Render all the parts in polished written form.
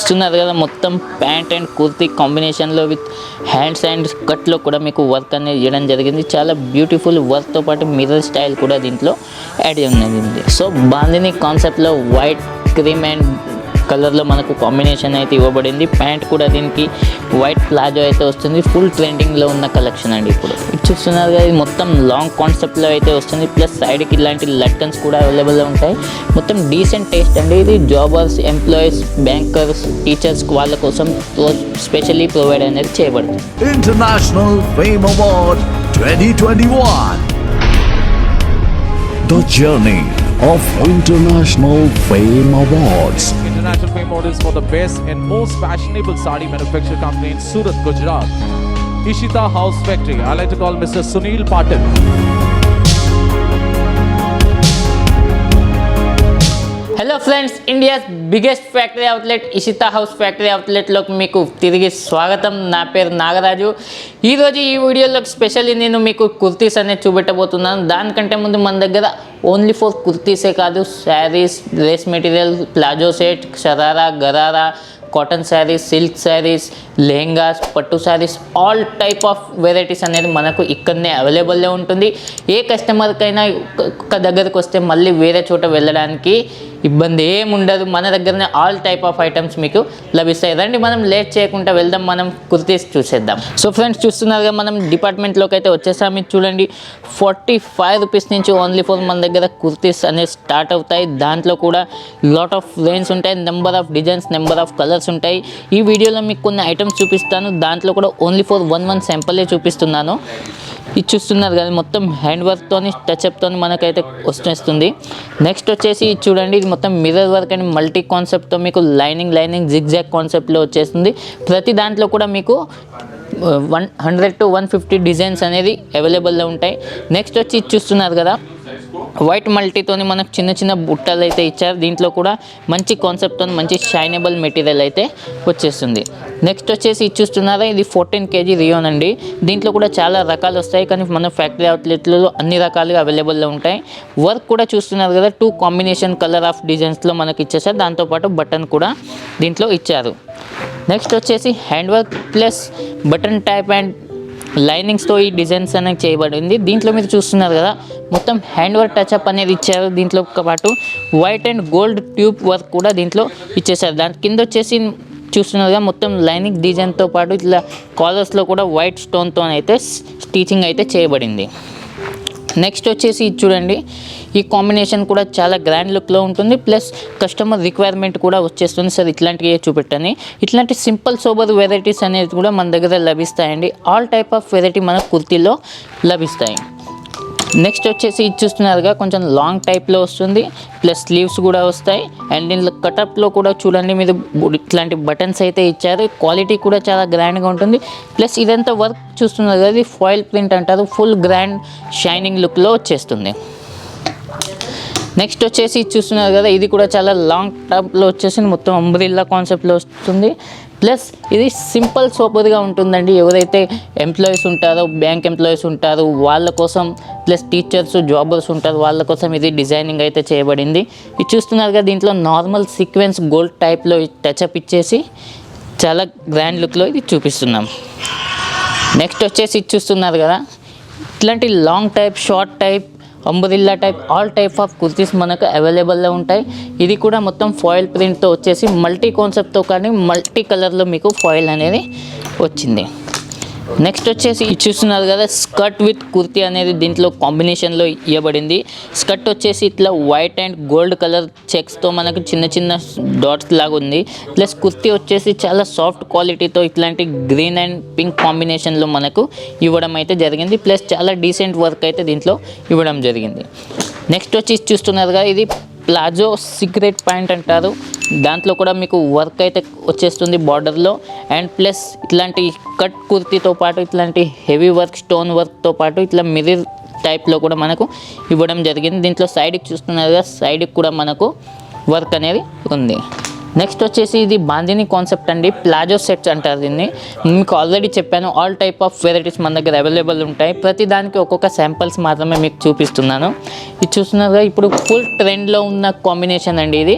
చూస్తున్నారు కదా మొత్తం ప్యాంట్ అండ్ కుర్తీ కాంబినేషన్లో విత్ హ్యాండ్స్ అండ్ కట్లో కూడా మీకు వర్క్ అనేది చేయడం జరిగింది. చాలా బ్యూటిఫుల్ వర్క్తో పాటు మిర్రర్ స్టైల్ కూడా దీంట్లో యాడ్ ఉన్నది. సో బాందిని కాన్సెప్ట్లో వైట్ క్రీమ్ అండ్ కలర్లో మనకు కాంబినేషన్ అయితే ఇవ్వబడింది. ప్యాంట్ కూడా దీనికి వైట్ ప్లాజో అయితే వస్తుంది. ఫుల్ ట్రెండింగ్లో ఉన్న కలెక్షన్ అండి. ఇప్పుడు చూస్తున్నారు కదా ఇది మొత్తం లాంగ్ కాన్సెప్ట్లో అయితే వస్తుంది. ప్లస్ సైడ్కి ఇలాంటి లట్కన్స్ కూడా అవైలబుల్గా ఉంటాయి. మొత్తం డీసెంట్ టేస్ట్ అండి. ఇది జాబర్స్, ఎంప్లాయీస్, బ్యాంకర్స్, టీచర్స్ వాళ్ళ కోసం స్పెషల్లీ ప్రొవైడ్ అనేది చేయబడుతుంది. International fame award 2021. The journey of International Fame Awards. International Fame Awards for the best and most fashionable sari manufacturing company in Surat, Gujarat. Ishita House Factory. I like to call Mr. Sunil Patil. Hello friends, India's biggest factory outlet Ishita house factory అవుట్లెట్లోకి మీకు తిరిగి స్వాగతం. నా పేరు నాగరాజు. ఈరోజు ఈ వీడియోలోకి specially నేను మీకు కుర్తీస్ అనేది చూపెట్టబోతున్నాను. దానికంటే ముందు మన దగ్గర ఓన్లీ ఫర్ కుర్తీసే కాదు, saris, dress material, palazzo set, sharara, gharara, cotton saris, silk saris, lehengas, పట్టు saris, all type of varieties అనేది మనకు ఇక్కడనే అవైలబుల్లో ఉంటుంది. ఏ కస్టమర్కైనా ఒక దగ్గరకు వస్తే మళ్ళీ వేరే చోట వెళ్ళడానికి ఇబ్బంది ఏముండదు. మన దగ్గరనే ఆల్ టైప్ ఆఫ్ ఐటమ్స్ మీకు లభిస్తాయి. రండి మనం లేట్ చేయకుండా వెళ్దాం, మనం కుర్తీస్ చూసేద్దాం. సో ఫ్రెండ్స్ చూస్తున్నారుగా మనం డిపార్ట్మెంట్లోకి అయితే వచ్చేసాము. ఇది చూడండి 45 రూపీస్ నుంచి ఓన్లీ ఫర్ మన దగ్గర కుర్తీస్ అనేది స్టార్ట్ అవుతాయి. దాంట్లో కూడా లాట్ ఆఫ్ రేంజ్ ఉంటాయి, number of designs, number of colours ఉంటాయి. ఈ వీడియోలో మీకు కొన్ని ఐటమ్స్ చూపిస్తాను. దాంట్లో కూడా ఓన్లీ ఫర్ వన్ శాంపులే చూపిస్తున్నాను. ఇది చూస్తున్నారు కదా మొత్తం హ్యాండ్ వర్క్తోని, టచ్అప్తో మనకైతే వచ్చేస్తుంది. నెక్స్ట్ వచ్చేసి చూడండి ఇది మొత్తం మిర్రర్ వర్క్ అండ్ మల్టీ కాన్సెప్ట్తో మీకు లైనింగ్ జిగ్జాగ్ కాన్సెప్ట్లో వచ్చేస్తుంది. ప్రతి దాంట్లో కూడా మీకు 100 to 150 డిజైన్స్ అనేది అవైలబుల్లో ఉంటాయి. నెక్స్ట్ వచ్చి చూస్తున్నారు కదా వైట్ మల్టీతోని మనకు చిన్న చిన్న బుట్టలు అయితే ఇచ్చారు. దీంట్లో కూడా మంచి కాన్సెప్ట్తో మంచి షైనబుల్ మెటీరియల్ అయితే వచ్చేస్తుంది. నెక్స్ట్ వచ్చేసి చూస్తున్నారా ఇది 14 kg రియోన్ అండి. దీంట్లో కూడా చాలా రకాలు వస్తాయి, కానీ మన ఫ్యాక్టరీ అవుట్లెట్లో అన్ని రకాలుగా అవైలబుల్లో ఉంటాయి. వర్క్ కూడా చూస్తున్నారు కదా 2 కాంబినేషన్ కలర్ ఆఫ్ డిజైన్స్లో మనకి ఇచ్చేసారు. దాంతోపాటు బటన్ కూడా దీంట్లో ఇచ్చారు. నెక్స్ట్ వచ్చేసి hand work plus button type and లైనింగ్స్తో ఈ డిజైన్స్ అనేది చేయబడింది. దీంట్లో మీరు చూస్తున్నారు కదా మొత్తం హ్యాండ్ వర్క్ టచ్అప్ అనేది ఇచ్చారు. దీంట్లో పాటు white and gold tube work కూడా దీంట్లో ఇచ్చేసారు. దాని కింద వచ్చేసి చూస్తున్నారుగా మొత్తం లైనింగ్ డిజైన్తో పాటు ఇట్లా కాలర్స్లో కూడా వైట్ స్టోన్తో అయితే స్టిచింగ్ అయితే చేయబడింది. నెక్స్ట్ వచ్చేసి చూడండి ఈ కాంబినేషన్ కూడా చాలా గ్రాండ్ లుక్లో ఉంటుంది. ప్లస్ కస్టమర్ రిక్వైర్మెంట్ కూడా వచ్చేస్తుంది. సార్ ఇట్లాంటివి చూపెట్టని, ఇట్లాంటి సింపుల్ సోబర్ వెరైటీస్ అనేది కూడా మన దగ్గర లభిస్తాయండి. ఆల్ టైప్ ఆఫ్ వెరైటీ మన కుర్తీలో లభిస్తాయి. నెక్స్ట్ వచ్చేసి ఇది చూస్తున్నారుగా కొంచెం లాంగ్ టైప్లో వస్తుంది. ప్లస్ స్లీవ్స్ కూడా వస్తాయి. అండ్ దీంట్లో కటప్లో కూడా చూడండి మీరు ఇట్లాంటి బటన్స్ అయితే ఇచ్చారు. క్వాలిటీ కూడా చాలా గ్రాండ్గా ఉంటుంది. ప్లస్ ఇదంతా వర్క్ చూస్తున్నారు కదా ఇది ఫాయిల్ ప్రింట్ అంటారు. ఫుల్ గ్రాండ్ షైనింగ్ లుక్లో వచ్చేస్తుంది. నెక్స్ట్ వచ్చేసి చూస్తున్నారు కదా ఇది కూడా చాలా లాంగ్ టాప్లో వచ్చేసి మొత్తం అంబ్రిల్లా కాన్సెప్ట్లో వస్తుంది. ప్లస్ ఇది సింపుల్ సూపర్గా ఉంటుందండి. ఎవరైతే ఎంప్లాయీస్ ఉంటారో, బ్యాంక్ ఎంప్లాయీస్ ఉంటారో వాళ్ళ కోసం, ప్లస్ టీచర్స్, జాబర్స్ ఉంటారు వాళ్ళ కోసం ఇది డిజైనింగ్ అయితే చేయబడింది. ఇది చూస్తున్నారు కదా దీంట్లో నార్మల్ సీక్వెన్స్ గోల్డ్ టైప్లో టచ్అప్ ఇచ్చేసి చాలా గ్రాండ్ లుక్లో ఇది చూపిస్తున్నాం. నెక్స్ట్ వచ్చేసి ఇది చూస్తున్నారు కదా ఇట్లాంటి long type, short type, umbrella type all type of kurtis మనకు అవైలబుల్లో ఉంటాయి. ఇది కూడా మొత్తం ఫాయిల్ ప్రింట్తో వచ్చేసి మల్టీ కాన్సెప్ట్తో కానీ మల్టీ కలర్లో మీకు ఫాయిల్ అనేది వచ్చింది. నెక్స్ట్ వచ్చేసి చూస్తున్నారు కదా స్కర్ట్ విత్ కుర్తీ అనేది దీంట్లో కాంబినేషన్లో ఇవ్వబడింది. స్కర్ట్ వచ్చేసి ఇట్లా వైట్ అండ్ గోల్డ్ కలర్ చెక్స్తో మనకు చిన్న చిన్న డాట్స్ లాగా ఉంది. ప్లస్ కుర్తీ వచ్చేసి చాలా సాఫ్ట్ క్వాలిటీతో ఇట్లాంటి గ్రీన్ అండ్ పింక్ కాంబినేషన్లో మనకు ఇవ్వడం అయితే జరిగింది. ప్లస్ చాలా డీసెంట్ వర్క్ అయితే దీంట్లో ఇవ్వడం జరిగింది. నెక్స్ట్ వచ్చి చూస్తున్నారుగా ఇది ప్లాజో సిగరెట్ ప్యాంట్ అంటారు. దాంట్లో కూడా మీకు వర్క్ అయితే వచ్చేస్తుంది బార్డర్లో. అండ్ ప్లస్ ఇట్లాంటి కట్ కుర్తీతో పాటు ఇట్లాంటి హెవీ వర్క్, స్టోన్ వర్క్తో పాటు ఇట్లా మిర్రర్ టైప్లో కూడా మనకు ఇవ్వడం జరిగింది. దీంట్లో సైడ్కి చూస్తున్నారుగా సైడ్కి కూడా మనకు వర్క్ అనేది ఉంది. నెక్స్ట్ వచ్చేసి ఇది బాందిని కాన్సెప్ట్ అండి. ప్లాజో సెట్స్ అంటారు దీన్ని. మీకు ఆల్రెడీ చెప్పాను ఆల్ టైప్ ఆఫ్ వెరైటీస్ మన దగ్గర అవైలబుల్ ఉంటాయి. ప్రతి దానికి ఒక్కొక్క శాంపిల్స్ మాత్రమే మీకు చూపిస్తున్నాను. ఇది చూస్తున్నారుగా ఇప్పుడు ఫుల్ ట్రెండ్లో ఉన్న కాంబినేషన్ అండి ఇది.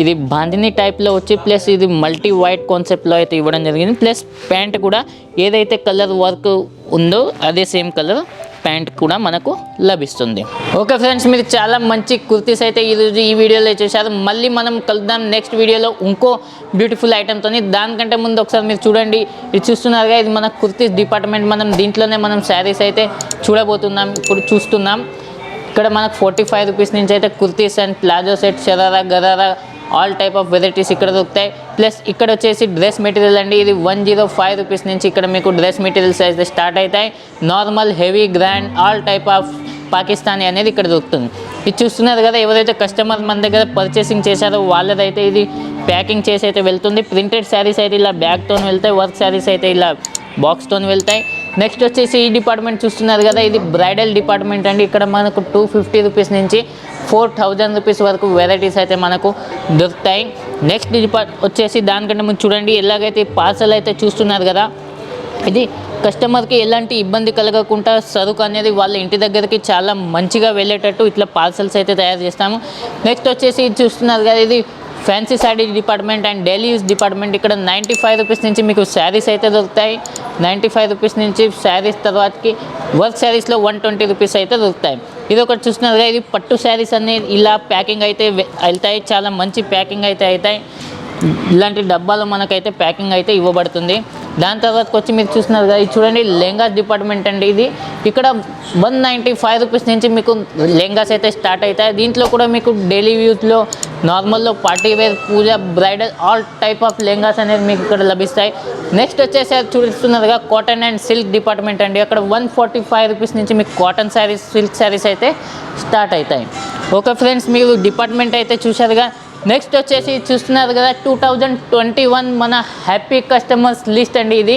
ఇది బాందిని టైప్లో వచ్చి ప్లస్ ఇది మల్టీ వైట్ కాన్సెప్ట్లో అయితే ఇవ్వడం జరిగింది. ప్లస్ ప్యాంట్ కూడా ఏదైతే కలర్ వర్క్ ఉందో అదే సేమ్ కలర్ ప్యాంట్ కూడా మనకు లభిస్తుంది. ఓకే ఫ్రెండ్స్, మీరు చాలా మంచి కుర్తీస్ అయితే ఈరోజు ఈ వీడియోలో చూశారు. మళ్ళీ మనం కలుద్దాం నెక్స్ట్ వీడియోలో ఇంకో బ్యూటిఫుల్ ఐటమ్తో. దానికంటే ముందు ఒకసారి మీరు చూడండి, ఇది చూస్తున్నారుగా, ఇది మన కుర్తీస్ డిపార్ట్మెంట్. మనం దీంట్లోనే మనం శారీస్ అయితే చూడబోతున్నాం. ఇప్పుడు చూస్తున్నాం ఇక్కడ మనకు 45 రూపీస్ నుంచి అయితే kurtis and palazzo set, sharara, gharara all type of varieties ఇక్కడ దొరుకుతాయి. ప్లస్ ఇక్కడ వచ్చేసి డ్రెస్ మెటీరియల్ అండి. ఇది 105 రూపీస్ నుంచి ఇక్కడ మీకు డ్రెస్ మెటీరియల్స్ అయితే స్టార్ట్ అవుతాయి. Normal, heavy, grand all type of Pakistani అనేది ఇక్కడ దొరుకుతుంది. ఇది చూస్తున్నారు కదా, ఎవరైతే కస్టమర్ మన దగ్గర పర్చేసింగ్ చేశారో వాళ్ళదైతే ఇది ప్యాకింగ్ చేసి అయితే వెళ్తుంది. ప్రింటెడ్ శారీస్ అయితే ఇలా బ్యాగ్తో వెళ్తాయి, వర్క్ శారీస్ అయితే ఇలా బాక్స్తో వెళ్తాయి. నెక్స్ట్ వచ్చేసి ఈ డిపార్ట్మెంట్ చూస్తున్నారు కదా, ఇది బ్రైడల్ డిపార్ట్మెంట్ అండి. ఇక్కడ మనకు 250 రూపీస్ నుంచి 4000 రూపీస్ వరకు వెరైటీస్ అయితే మనకు దొరుకుతాయి. నెక్స్ట్ వచ్చేసి దానికంటే ముందు చూడండి, ఎలాగైతే పార్సల్ అయితే చూస్తున్నారు కదా, ఇది కస్టమర్కి ఎలాంటి ఇబ్బంది కలగకుండా సరుకు అనేది వాళ్ళ ఇంటి దగ్గరికి చాలా మంచిగా వెళ్ళేటట్టు ఇట్లా పార్సల్స్ అయితే తయారు చేస్తాము. నెక్స్ట్ వచ్చేసి ఇది చూస్తున్నారు కదా, ఇది fancy sari department and daily use department. ఇక్కడ 95 రూపీస్ నుంచి మీకు శారీస్ అయితే దొరుకుతాయి. 95 రూపీస్ నుంచి శారీస్ తర్వాతకి వర్క్ శారీస్లో 120 రూపీస్ అయితే దొరుకుతాయి. ఇది ఒకటి చూస్తున్నారు కదా, ఇది పట్టు శారీస్ అనేది ఇలా ప్యాకింగ్ అయితే వెళ్తాయి. చాలా మంచి ప్యాకింగ్ అయితే అవుతాయి. ఇలాంటి డబ్బాలో మనకైతే ప్యాకింగ్ అయితే ఇవ్వబడుతుంది. దాని తర్వాతకి వచ్చి మీరు చూస్తున్నారు కదా, ఇది చూడండి లెంగాస్ డిపార్ట్మెంట్ అండి. ఇది ఇక్కడ 195 రూపీస్ నుంచి మీకు లెంగాస్ అయితే స్టార్ట్ అవుతాయి. దీంట్లో కూడా మీకు డైలీ యూజ్లో, నార్మల్లో, party wear, puja, bridal all type of lehengas అనేది మీకు ఇక్కడ లభిస్తాయి. నెక్స్ట్ వచ్చేసి చూస్తున్నారుగా కాటన్ అండ్ సిల్క్ డిపార్ట్మెంట్ అండి. అక్కడ 145 రూపీస్ నుంచి మీకు కాటన్ శారీస్, సిల్క్ శారీస్ అయితే స్టార్ట్ అవుతాయి. ఓకే ఫ్రెండ్స్, మీరు డిపార్ట్మెంట్ అయితే చూశారుగా. నెక్స్ట్ వచ్చేసి చూస్తున్నారు కదా, 2021 మన హ్యాపీ కస్టమర్స్ లిస్ట్ అండి. ఇది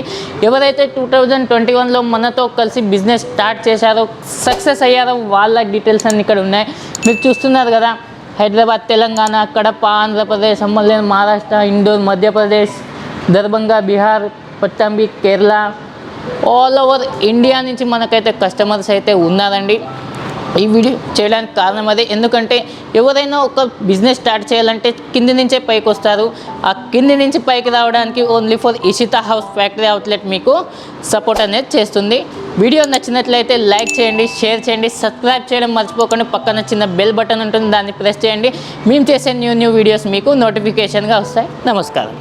ఎవరైతే 2021లో మనతో కలిసి బిజినెస్ స్టార్ట్ చేశారో, సక్సెస్ అయ్యారో వాళ్ళ డీటెయిల్స్ అన్ని ఇక్కడ ఉన్నాయి. మీరు చూస్తున్నారు కదా, హైదరాబాద్, తెలంగాణ, కడప, ఆంధ్రప్రదేశ్, అమ్మలేని, Maharashtra, Indore, Madhya Pradesh, Darbhanga, Bihar, Pattambi, Kerala, all over India నుంచి మనకైతే కస్టమర్స్ అయితే ఉన్నారండి. ఈ వీడియో చేయడానికి కారణం అదే, ఎందుకంటే ఎవరైనా ఒక బిజినెస్ స్టార్ట్ చేయాలంటే కింది నుంచే పైకి వస్తారు. ఆ కింది నుంచి పైకి రావడానికి only for Ishita house factory outlet మీకు సపోర్ట్ అనేది చేస్తుంది. వీడియో నచ్చినట్లయితే లైక్ చేయండి, షేర్ చేయండి, సబ్స్క్రైబ్ చేయడం మర్చిపోకండి. పక్కన చిన్న బెల్ బటన్ ఉంటుంది, దాన్ని ప్రెస్ చేయండి. మేము చేసే న్యూ వీడియోస్ మీకు నోటిఫికేషన్గా వస్తాయి. నమస్కారం.